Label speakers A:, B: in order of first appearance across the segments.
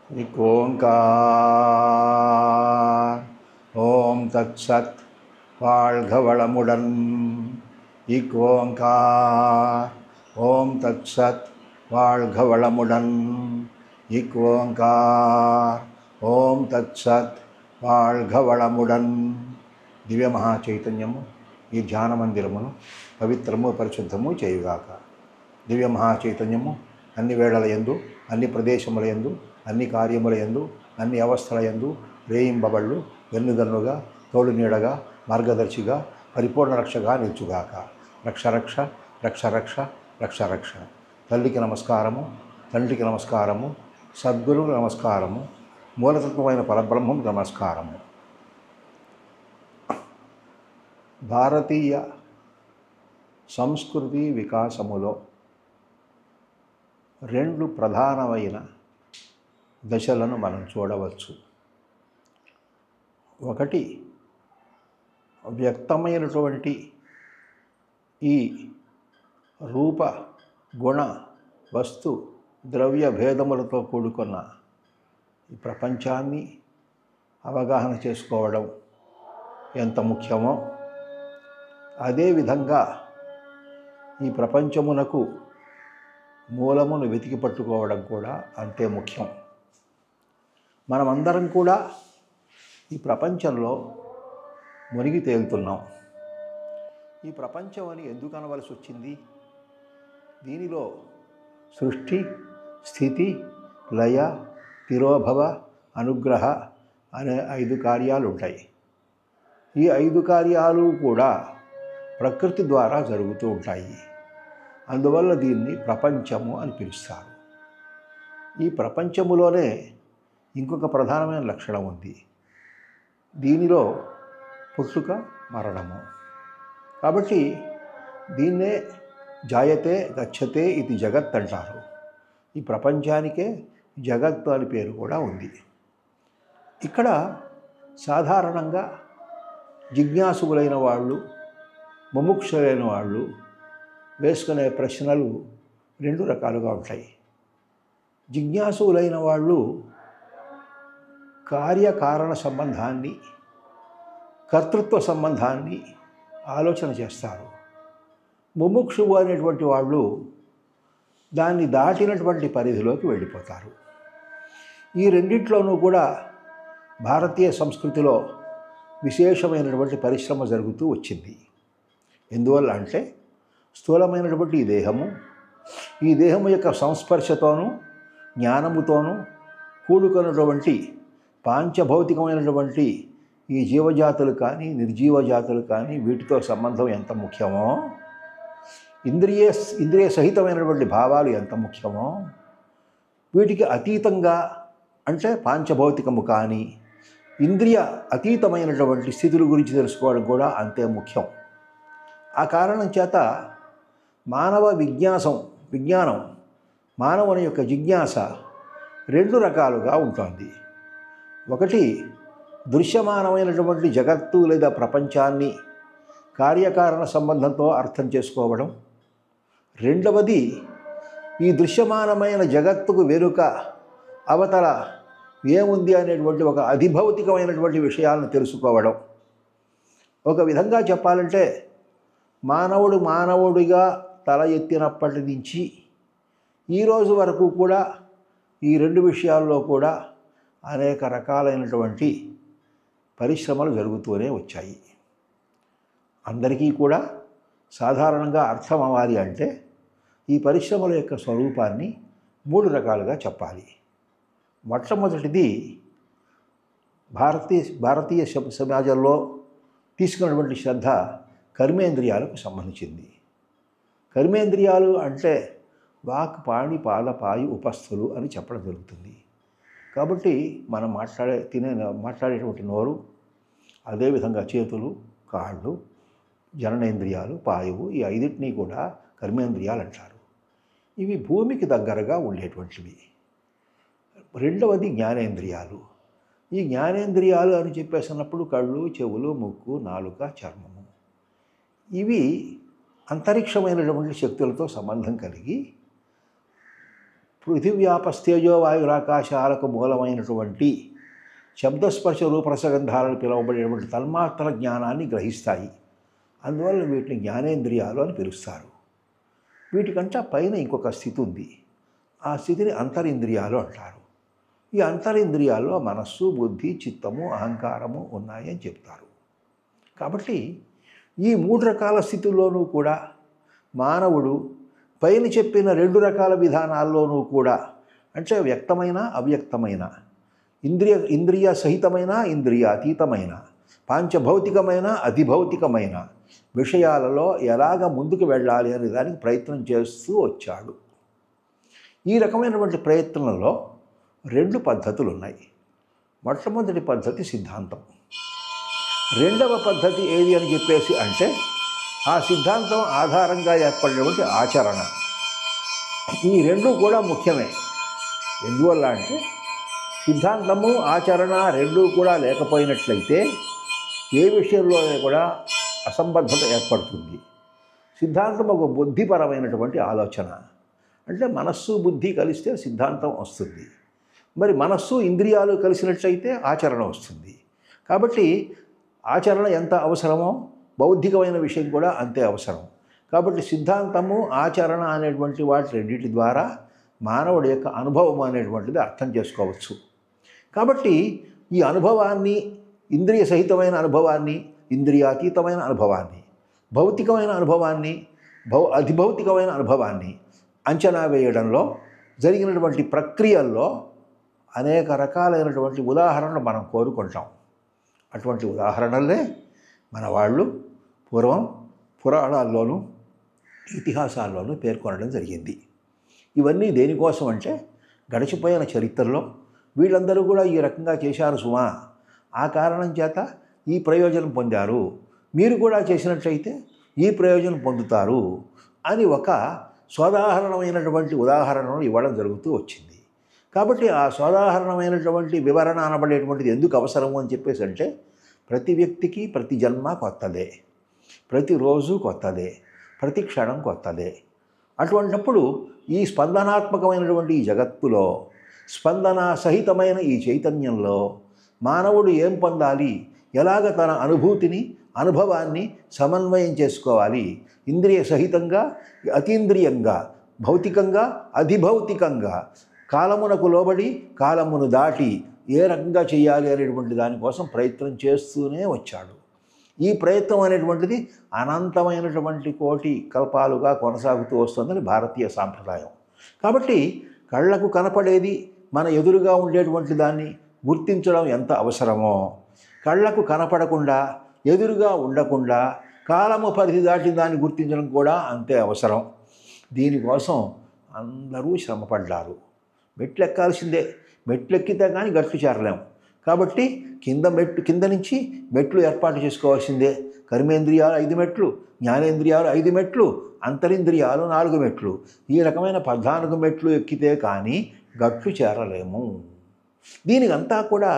A: एक ओंकार ओम तत्सत् வாழ்கவளமுடன் இக் ஓங்கார் ஓம் தத்சத் வாழ்கவளமுடன் இக் ஓங்கார் ఓం తత్సత్ வாழ்கవళముடன் దివ్య మహాచైతన్యము ఈ ధ్యాన మందిరమును పవిత్రము పరిశుద్ధము చేయుగాక. దివ్య మహాచైతన్యము అన్ని వేళల యందు, అన్ని ప్రదేశముల యందు, అన్ని కార్యముల యందు, అన్ని అవస్థల యందు రేయింబబళ్ళు వెన్నుదన్నుగా, తోడు నీడగా, మార్గదర్శిగా, పరిపూర్ణ రక్షగా నిలుచుగాక. రక్ష రక్ష రక్ష రక్ష రక్ష రక్ష. తల్లికి నమస్కారము, తండ్రికి నమస్కారము, సద్గురువుకు నమస్కారము, మూలతత్వమైన పరబ్రహ్మం నమస్కారము. భారతీయ సంస్కృతి వికాసములో రెండు ప్రధానమైన దశలను మనం చూడవచ్చు. ఒకటి వ్యక్తమైనటువంటి ఈ రూప గుణ వస్తు ద్రవ్య భేదములతో కూడుకున్న ఈ ప్రపంచాన్ని అవగాహన చేసుకోవడం ఎంత ముఖ్యమో, అదేవిధంగా ఈ ప్రపంచమునకు మూలమును వెతికి పట్టుకోవడం కూడా అంతే ముఖ్యం. మనమందరం కూడా ఈ ప్రపంచంలో మునిగి తేలుతున్నాం. ఈ ప్రపంచం అని ఎందుకు అనవలసి వచ్చింది? దీనిలో సృష్టి, స్థితి, లయ, తిరోభవ, అనుగ్రహ అనే 5 కార్యాలు ఉంటాయి. ఈ 5 కార్యాలు కూడా ప్రకృతి ద్వారా జరుగుతూ ఉంటాయి. అందువల్ల దీన్ని ప్రపంచము అని పిలుస్తారు. ఈ ప్రపంచములోనే ఇంకొక ప్రధానమైన లక్షణం ఉంది. దీనిలో పుట్టుక, మరణము. కాబట్టి దీన్నే జాయతే గచ్చతే ఇది జగత్ అంటారు. ఈ ప్రపంచానికే జగత్తు అని పేరు కూడా ఉంది. ఇక్కడ సాధారణంగా జిజ్ఞాసులైన వాళ్ళు, ముముక్షులైన వాళ్ళు వేసుకునే ప్రశ్నలు 2 రకాలుగా ఉంటాయి. జిజ్ఞాసులైన వాళ్ళు కార్యకారణ సంబంధాన్ని, కర్తృత్వ సంబంధాన్ని ఆలోచన చేస్తారు. ముముక్షువు అనేటువంటి వాళ్ళు దాన్ని దాటినటువంటి పరిధిలోకి వెళ్ళిపోతారు. ఈ రెండిట్లోనూ కూడా భారతీయ సంస్కృతిలో విశేషమైనటువంటి పరిశ్రమ జరుగుతూ వచ్చింది. ఎందువల్ల అంటే స్థూలమైనటువంటి ఈ దేహము యొక్క సంస్పర్శతోనూ జ్ఞానముతోనూ కూడుకున్నటువంటి పాంచభౌతికమైనటువంటి ఈ జీవజాతులు కానీ, నిర్జీవ జాతులు కానీ, వీటితో సంబంధం ఎంత ముఖ్యమో, ఇంద్రియ సహితమైనటువంటి భావాలు ఎంత ముఖ్యమో, వీటికి అతీతంగా అంటే పాంచభౌతికము కానీ ఇంద్రియ అతీతమైనటువంటి స్థితుల గురించి తెలుసుకోవడం కూడా అంతే ముఖ్యం. ఆ కారణం చేత మానవ విజ్ఞానం మానవుని యొక్క జిజ్ఞాస 2 రకాలుగా ఉంటుంది. ఒకటి దృశ్యమానమైనటువంటి జగత్తు లేదా ప్రపంచాన్ని కార్యకారణ సంబంధంతో అర్థం చేసుకోవడం. రెండవది ఈ దృశ్యమానమైన జగత్తుకు వెనుక అవతల ఏముంది అనేటువంటి ఒక అధిభౌతికమైనటువంటి విషయాలను తెలుసుకోవడం. ఒక విధంగా చెప్పాలంటే మానవుడిగా తల ఎత్తినప్పటి నుంచి ఈరోజు వరకు కూడా ఈ 2 విషయాల్లో కూడా అనేక రకాలైనటువంటి పరిశ్రమలు జరుగుతూనే వచ్చాయి. అందరికీ కూడా సాధారణంగా అర్థం అవ్వాలి అంటే ఈ పరిశ్రమల యొక్క స్వరూపాన్ని 3 రకాలుగా చెప్పాలి. మొట్టమొదటిది భారతీయ సమాజంలో తీసుకున్నటువంటి శ్రద్ధ కర్మేంద్రియాలకు సంబంధించింది. కర్మేంద్రియాలు అంటే వాక్, పాణి, పాద, పాయు, ఉపస్థులు అని చెప్పడం జరుగుతుంది. కాబట్టి మనం మాట్లాడేటువంటి నోరు, అదేవిధంగా చేతులు, కాళ్ళు, జననేంద్రియాలు, పాయువు, ఈ 5 కూడా కర్మేంద్రియాలు అంటారు. ఇవి భూమికి దగ్గరగా ఉండేటువంటివి. రెండవది జ్ఞానేంద్రియాలు. ఈ జ్ఞానేంద్రియాలు అని చెప్పేసినప్పుడు కళ్ళు, చెవులు, ముక్కు, నాలుక, చర్మము, ఇవి అంతరిక్షమైనటువంటి శక్తులతో సంబంధం కలిగి పృథివ్యాపస్తేజో వాయురాకాశాలకు మూలమైనటువంటి శబ్దస్పర్శ రూపరసగంధాలను పిలువబడేటువంటి తన్మాత్రల జ్ఞానాన్ని గ్రహిస్తాయి. అందువల్ల వీటిని జ్ఞానేంద్రియాలు అని పిలుస్తారు. వీటికంటే పైన ఇంకొక స్థితి ఉంది. ఆ స్థితిని అంతరింద్రియాలు అంటారు. ఈ అంతరింద్రియాల్లో మనస్సు, బుద్ధి, చిత్తము, అహంకారము ఉన్నాయని చెప్తారు. కాబట్టి ఈ 3 రకాల స్థితుల్లోనూ కూడా మానవుడు పైన చెప్పిన 2 రకాల విధానాల్లోనూ కూడా, అంటే వ్యక్తమైన అవ్యక్తమైన, ఇంద్రియ సహితమైన ఇంద్రియాతీతమైన, పాంచభౌతికమైన అధిభౌతికమైన విషయాలలో ఎలాగ ముందుకు వెళ్ళాలి అనే దానికి ప్రయత్నం చేస్తూ వచ్చాడు. ఈ రకమైనటువంటి ప్రయత్నంలో 2 పద్ధతులు ఉన్నాయి. మొట్టమొదటి పద్ధతి సిద్ధాంతం. రెండవ పద్ధతి ఏది అని చెప్పేసి అంటే ఆ సిద్ధాంతం ఆధారంగా ఏర్పడినటువంటి ఆచరణ. ఈ 2 కూడా ముఖ్యమే. ఎందువల్ల అంటే సిద్ధాంతము ఆచరణ 2 కూడా లేకపోయినట్లయితే ఏ విషయంలో కూడా అసంబద్ధత ఏర్పడుతుంది. సిద్ధాంతం ఒక బుద్ధిపరమైనటువంటి ఆలోచన. అంటే మనస్సు బుద్ధి కలిస్తే సిద్ధాంతం వస్తుంది. మరి మనస్సు ఇంద్రియాలు కలిసినట్లయితే ఆచరణ వస్తుంది. కాబట్టి ఆచరణ ఎంత అవసరమో బౌద్ధికమైన విషయం కూడా అంతే అవసరం. కాబట్టి సిద్ధాంతము ఆచరణ అనేటువంటి వాటి రెండింటి ద్వారా మానవుడి యొక్క అనుభవం అనేటువంటిది అర్థం చేసుకోవచ్చు. కాబట్టి ఈ అనుభవాన్ని, ఇంద్రియ సహితమైన అనుభవాన్ని, ఇంద్రియాతీతమైన అనుభవాన్ని, భౌతికమైన అనుభవాన్ని, అధిభౌతికమైన అనుభవాన్ని అంచనా వేయడంలో జరిగినటువంటి ప్రక్రియల్లో అనేక రకాలైనటువంటి ఉదాహరణలు మనం కోరుకుంటాం. అటువంటి ఉదాహరణలే మన వాళ్ళు పూర్వం పురాణాల్లోనూ ఇతిహాసాల్లోనూ పేర్కొనడం జరిగింది. ఇవన్నీ దేనికోసం అంటే గడిచిపోయిన చరిత్రలో వీళ్ళందరూ కూడా ఈ రకంగా చేశారు సుమా, ఆ కారణం చేత ఈ ప్రయోజనం పొందారు, మీరు కూడా చేసినట్లయితే ఈ ప్రయోజనం పొందుతారు అని ఒక సోదాహరణమైనటువంటి ఉదాహరణను ఇవ్వడం జరుగుతూ వచ్చింది. కాబట్టి ఆ సోదాహరణమైనటువంటి వివరణ అనబడేటువంటిది ఎందుకు అవసరము అని చెప్పేసి అంటే ప్రతి వ్యక్తికి ప్రతి జన్మ కొత్తదే, ప్రతిరోజు కొత్తదే, ప్రతి క్షణం కొత్తదే. అటువంటిప్పుడు ఈ స్పందనాత్మకమైనటువంటి ఈ జగత్తులో, స్పందన సహితమైన ఈ చైతన్యంలో మానవుడు ఏం పొందాలి, ఎలాగ తన అనుభూతిని, అనుభవాన్ని సమన్వయం చేసుకోవాలి, ఇంద్రియ సహితంగా, అతీంద్రియంగా, భౌతికంగా, అధిభౌతికంగా, కాలమునకు లోబడి కాలమును దాటి ఏ రకంగా చేయాలి అనేటువంటి దానికోసం ప్రయత్నం చేస్తూనే వచ్చాడు. ఈ ప్రయత్నం అనేటువంటిది అనంతమైనటువంటి కోటి కల్పాలుగా కొనసాగుతూ వస్తుందని భారతీయ సాంప్రదాయం. కాబట్టి కళ్ళకు కనపడేది, మన ఎదురుగా ఉండేటువంటి దాన్ని గుర్తించడం ఎంత అవసరమో, కళ్ళకు కనపడకుండా, ఎదురుగా ఉండకుండా కాలము పరిధి దాటి దాన్ని గుర్తించడం కూడా అంతే అవసరం. దీనికోసం అందరూ శ్రమపడ్డారు. మెట్లు ఎక్కాల్సిందే, మెట్లు ఎక్కితే కానీ గట్లు చేరలేము. కాబట్టి కింద నుంచి మెట్లు ఏర్పాటు చేసుకోవాల్సిందే. కర్మేంద్రియాలు 5 మెట్లు, జ్ఞానేంద్రియాలు 5 మెట్లు, అంతరింద్రియాలు 4 మెట్లు. ఈ రకమైన 14 మెట్లు ఎక్కితే కానీ గట్లు చేరలేము. దీనికంతా కూడా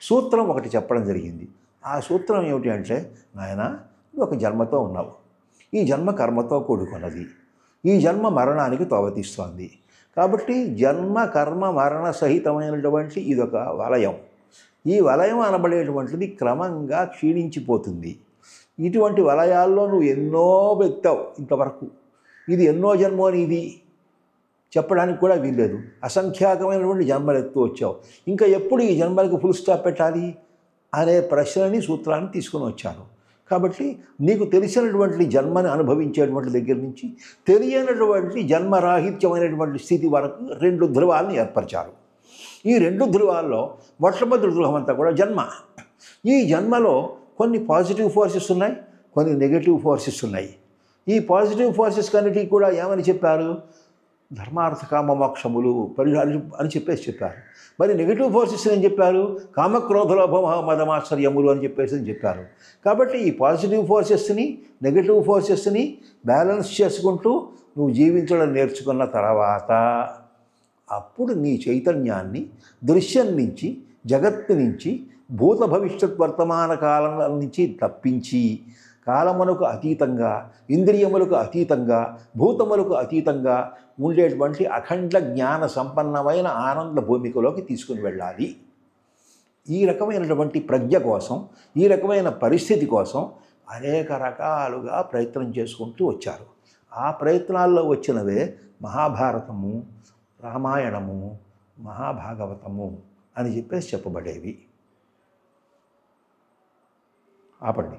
A: సూత్రం ఒకటి చెప్పడం జరిగింది. ఆ సూత్రం ఏమిటి అంటే, నాయన నువ్వు ఒక జన్మతో ఉన్నావు, ఈ జన్మ కర్మతో కూడుకున్నది, ఈ జన్మ మరణానికి తోవతీస్తోంది. కాబట్టి జన్మ కర్మ మరణ సహితమైనటువంటి ఇదొక వలయం. ఈ వలయం అనబడేటువంటిది క్రమంగా క్షీణించిపోతుంది. ఇటువంటి వలయాల్లో నువ్వు ఎన్నో వెత్తావు ఇంతవరకు. ఇది ఎన్నో జన్మో అనేది చెప్పడానికి కూడా వీల్లేదు. అసంఖ్యాకమైనటువంటి జన్మలు ఎత్తు వచ్చావు. ఇంకా ఎప్పుడు ఈ జన్మలకు ఫుల్ స్టాప్ పెట్టాలి అనే ప్రశ్నని, సూత్రాన్ని తీసుకుని వచ్చాను. కాబట్టి నీకు తెలిసినటువంటి జన్మని అనుభవించేటువంటి దగ్గర నుంచి తెలియనటువంటి జన్మరాహిత్యమైనటువంటి స్థితి వరకు 2 ధ్రువాలను ఏర్పరిచారు. ఈ 2 ధ్రువాల్లో మొట్టమొదటి ధ్రువం అంతా కూడా జన్మ. ఈ జన్మలో కొన్ని పాజిటివ్ ఫోర్సెస్ ఉన్నాయి, కొన్ని నెగటివ్ ఫోర్సెస్ ఉన్నాయి. ఈ పాజిటివ్ ఫోర్సెస్ కన్నిటికి కూడా ఏమని చెప్పారు? ధర్మార్థ కామ మోక్షములు అని చెప్పారు. మరి నెగిటివ్ ఫోర్సెస్ ఏం చెప్పారు? కామక్రోధలోభ మదమాశ్చర్యములు అని చెప్పారు. కాబట్టి ఈ పాజిటివ్ ఫోర్సెస్ని, నెగిటివ్ ఫోర్సెస్ని బ్యాలెన్స్ చేసుకుంటూ నువ్వు జీవించడం నేర్చుకున్న తర్వాత అప్పుడు నీ చైతన్యాన్ని దృశ్యం నుంచి, జగత్తు నుంచి, భూత భవిష్యత్ వర్తమాన కాలం నుంచి తప్పించి కాలమునకు అతీతంగా, ఇంద్రియములకు అతీతంగా, భూతములకు అతీతంగా ఉండేటువంటి అఖండ జ్ఞాన సంపన్నమైన ఆనంద భూమికలోకి తీసుకుని వెళ్ళాలి. ఈ రకమైనటువంటి ప్రజ్ఞ కోసం, ఈ రకమైన పరిస్థితి కోసం అనేక రకాలుగా ప్రయత్నం చేసుకుంటూ వచ్చారు. ఆ ప్రయత్నాల్లో వచ్చినవే మహాభారతము, రామాయణము, మహాభాగవతము అని చెప్పేసి చెప్పబడేవి. ఆపండి.